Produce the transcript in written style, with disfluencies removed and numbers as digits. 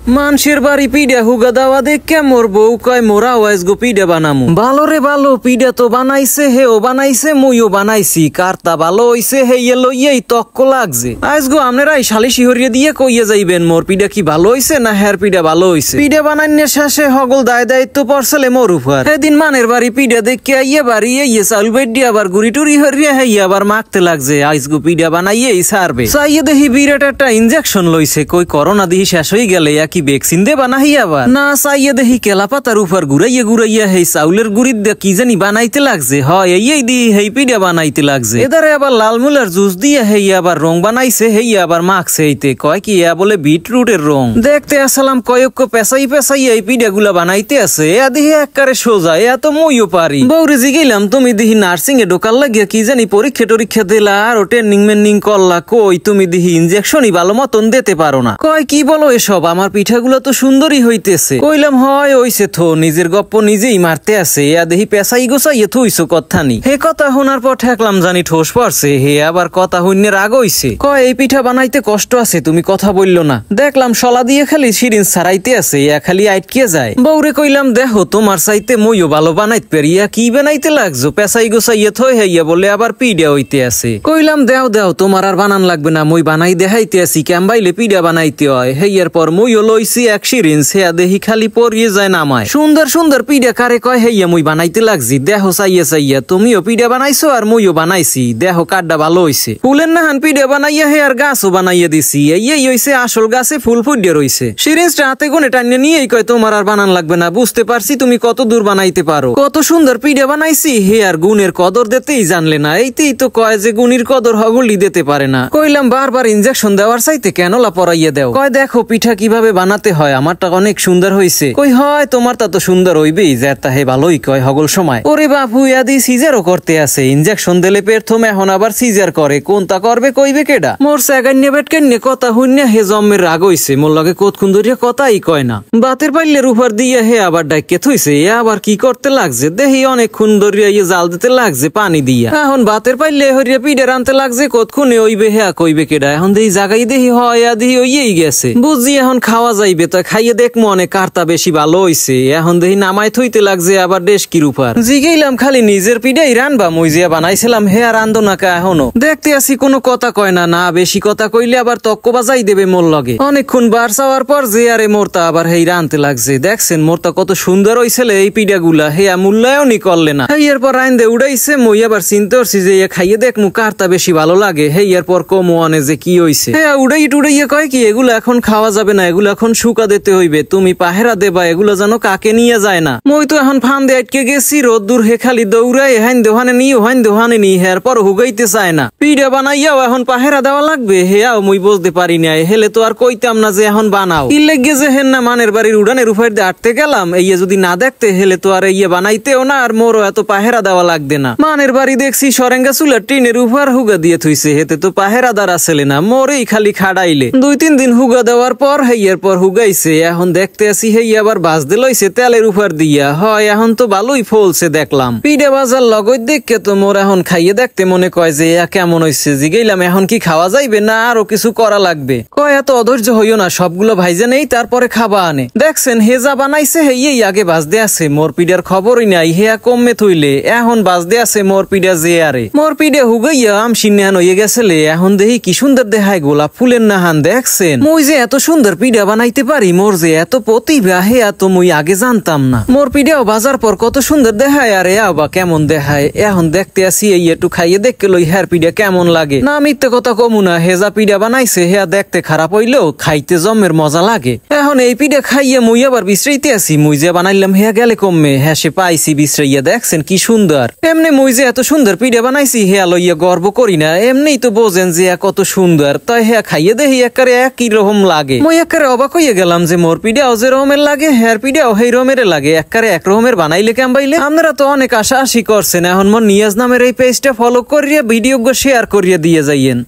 মানুষের বাড়ি পিঠা হুগা দেওয়া দেখে মোর বউ কয় মোরা ওয়াইজ গো পিঠা বানামু। ভালো রে ভালো, পিঠা তো বানাইছে, হেও বানাইছে, মুইও বানাইছি। কারতা ভালো হইছে হেইয়ে লইয়েই তক্ক লাগছে। আইজ গো আপনারা এই শালিশি হরিয়ে দিয়ে কইয়ে যাইবেন মোর পিঠা কি ভালো হইছে না হের পিঠা ভালো হইছে। পিঠা বানাইনের শেষে হগল দায়িত্ব পড়ছেলে মোর উপর। সেদিন মানের বাড়ি পিঠা দেখে আইয়ে বাড়ি ইয়ে চাউল বেডি আবার গুড়ি টুরি হরিয়ে হেইয়ে আবার মাখতে লাগছে। আইজ গো পিঠা বানাইয়েই সারবে। চাইয়ে দেখি বিরাট একটা ইনজেকশন লইছে। কই করোনা দিহি শেষ হয়ে গেলে কি ভ্যাকসিন দে বানাহি আবার না। চাইয়ে দেখি কেলা পাতার উপর ঘুরাইয়া হেই চাউলের গুড়ির দিয়ে কি জানি বানাইতে লাগছে। হয় এই দিয়ে হেই পিঠা বানাইতে লাগছে। এদারে আবার লাল মুলার জুস দিয়ে হেই আবার রং বানাইছে। হেই আবার মাখছে। এইতে কয় কি বলে বিটরুটের রং। দেখতে আসলাম কয়েক পেঁচাই এই পিঠা গুলা বানাইতে আছে। দিহি একবারে সোজা, তো মইও পারি। বৌরে জিগাইলাম তুমি দিহি নার্সিং এ ঢোকার লাগিয়া কি জানি পরীক্ষা দিলা আর ট্রেনিং মেনিং করলা। কই তুমি দিহি ইনজেকশনই ভালো মতন দিতে পারো না। কয় কি বলো এসব, আমার পিঠাগুলো তো সুন্দরই হইতেছে। কইলাম হয় ওইসে থো, নিজের গপ্প নিজেই মারতে আছে। দেহি পেশাই গোছাইয়ে থইছো কথানি। হে কথা শোনার পর ঠেকলাম জানি ঠোস পড়ছে। হে আবার কথা হইনের রাগ হইছে। কয় এই পিঠা বানাইতে কষ্ট আছে, তুমি কথা বললো না। দেখলাম শলা দিয়ে খালি সিরিঞ্জ ছাড়াইতে আছে, খালি আটকে যায়। বৌরে কইলাম দেখো তোমার চাইতে মইও ভালো বানাইতে পারি। কি বানাইতে লাগছো, পেশাই গোছাইয়ে থই হইয়া বলে আবার পিঠা হইতে আছে। কইলাম দেও তোমার আর বানান লাগবে না, মই বানাই দেখাইতে আছি কেমবাইলে পিঠা বানাইতে হয়। হেয়ার পর মইও লইছি এক সিরিঞ্জ। হেয়া দেহি খালি পরিয়ে যায় নামায়। সুন্দর পিঠা কারে কয় হেইয়া মুই বানাইতে লাগছি। দেহ চাইয়া তুমিও পিঠা বানাইছো আর মুইও বানাইছি। দেহ কাঠটা ভালো হইছে। ফুলের নাহান পিঠা বানাইয়া হেয়ার গাছও বানাইয়া দিছি। এই হইছে আসল গাছে ফুল ফুটিয়ে রইছে। সিরিঞ্জটা হাতে গুনে টানিয়ে নিয়েই কয় তোমার আর বানান লাগবে না, বুঝতে পারছি তুমি কত দূর বানাইতে পারো। কত সুন্দর পিঠা বানাইছি। হেয়ার গুণের কদর দিতেই জানলে না। এইতেই তো কয় যে গুণীর কদর হগলি দিতে পারে না। কইলাম বারবার ইনজেকশন দেওয়ার চাইতে কেনলা পরাইয়া দেও। কয় দেখো পিঠা কিভাবে বানাতে হয়, আমারটা অনেক সুন্দর হইছে। কই হয় তোমারটা তো সুন্দর হইবেই, যারটা হে ভালোই কয় হগল সময়। ওরে বাপু ইয়াদি সিজারও করতে আছে। ইনজেকশন দিলে প্রথম এখন আবার সিজার করে। কোনটা করবে কইবে কেডা। মোর সেগান্যা বেটকেন্যা কথা হইন্যা হে জম্মের রাগ হইছে। মোর লগে কতক্ষণ ধরিয়া কথাই কয় না। বাতের পাইলের উপর দিয়ে হে আবার ডাইকে থইছে। আবার কি করতে লাগছে দেহি অনেকক্ষণ ধরিয়া জাল দিতে লাগছে পানি দিয়া। এখন বাতের পাইলে হরিয়া পিঠে রানতে লাগছে। কতক্ষণে ওইবে হে কইবে কেডা। এখন দেহি জাগাই দেহি হয় দিহি ওইয়েই গেছে। বুঝি এখন খাওয়া যাইবে, তা খাইয়ে দেখমো অনেক কারতা বেশি ভালো হইছে। এখন দেহি নামাই থইতে লাগছে আবার ডেস্কির উপর। জিগাইলাম খালি নিজের পিঠাই রানবা, মই যে বানাইছিলাম হে আর রান্ধো না কা এখনো। দেখতে আসি কোনো কথা কয় না। না বেশি কথা কইলে আবার তক্ক বাজাই দেবে মোর লগে। অনেকক্ষণ বার চাওয়ার পর যে আরে মোরতা আবার হেই রানতে লাগছে। দেখছেন মোরতা কত সুন্দর হইছিল এই পিঠাগুলা। হেয়া মূল্যায়নই করলে না। হেয়ার পর রাইন্দে উড়াইছে। মই আবার চিন্তা করছি যে খাইয়ে দেখমু কারতা বেশি ভালো লাগে। হেয়ার পর কমো আনে যে কি হইছে। হ্যাঁ উড়াইয়া কয় কি এগুলো এখন খাওয়া যাবে না, এগুলো এখন শুকা দিতে হইবে। তুমি পাহেরা দেবা, এগুলো যেন কাকে নিয়ে যায় না। মই তো এখন ফান্দে আটকে গেছি। রোদ্দুর হে খালি দৌড়াই হাইন দোহানে নিও হাইন দোহানে নি। হের পর হুগাইতে চায় না। পিঠা বানাইয়াও এখন পাহেরা দেওয়া লাগবে। হেয়াও মুই বুঝতে পারি না। হেলে তো আর কইতাম না যে এখন বানাও। কি লেগে যে হেন না মানের বাড়ির উড়ানের উপর দিয়ে আটতে গেলাম। এইয়া যদি না দেখতে হেলে তো আর ইয়ে বানাইতেও না আর মোরও এত পাহেরা দেওয়া লাগবে না। মানের বাড়ি দেখছি সরেঙ্গা চুলার টিনের উপর হুগা দিয়ে থইছে। হেতে তো পাহেরাদার আসলে না, মোরেই খালি খাড়াইলে। 2-3 দিন হুগা দেওয়ার পর হেইয়ার পর হুগাইছে। এখন দেখতে আসি হেই আবার বাজতে লইছে তেলের উপর দিয়া। হয় এখন তো ভালোই ফলছে দেখলাম। পিঠা বাজার লগত দেখে তো মোর এখন খাইয়ে দেখতে মনে কয় যে কেমন হইছে। জিগাইলাম এখন কি খাওয়া যাইবে না আরো কিছু করা লাগবে। কয় এত অধৈর্য হইও না, সবগুলো ভাইজে নেই তারপরে খাবা আনে। দেখছেন হেজা বানাইছে হেই আগে বাজতে আছে। মোর পিঠার খবরই নাই। হেয়া কমে থইলে এখন বাজতে আছে মোর পিঠা যে আরে। মোর পিঠা হুগাইয়া আমসিন্যান হইয়ে গেছিলে। এখন দেখি কি সুন্দর দেখায় গোলাপ ফুলের নাহান। দেখছেন মই যে এত সুন্দর পিঠা বানাইতে পারি, মোর যে এত প্রতিভা হেয়া তো মুই আগে জানতাম না। মোর পিঠাও বাজার পর কত সুন্দর দেখায় আর বা কেমন দেখায়। এখন দেখতে আসি এই একটু খাইয়ে দেখকে লই হেয়ার পিঠা কেমন লাগে। না মিথ্যে কথা কমু না, হেজা পিঠা বানাইছে হেয়া দেখতে খারাপ হইলেও খাইতে জমের মজা লাগে। এখন এই পিঠা খাইয়ে মুই আবার বিশ্রাইতে আসি। মুই যে বানাইলাম হেয়া গেলে কমে। হ্যাঁ সে পাইছি বিশ্রাইয়া। দেখছেন কি সুন্দর। এমনি মুই যে এত সুন্দর পিঠা বানাইছি হেয়া লইয়া গর্ব করি না। এমনিই তো বোঝেন যে কত সুন্দর। তাই হেয়া খাইয়ে দেখি একারে একই রকম লাগে। মই একারে অবাক হইয়া গেলাম যে মোর পিঠাও যে রকমের লাগে হেয়ার পিঠাও সেই রকমের লাগে। একারে এক রকমের বানাইলে কেমবাইলে। আপনারা তো অনেক আশা করছেন। এখন মোর নিয়াজ নামের এই পেজটা ফলো করিয়া ভিডিও শেয়ার করিয়া দিয়ে যাইয়েন।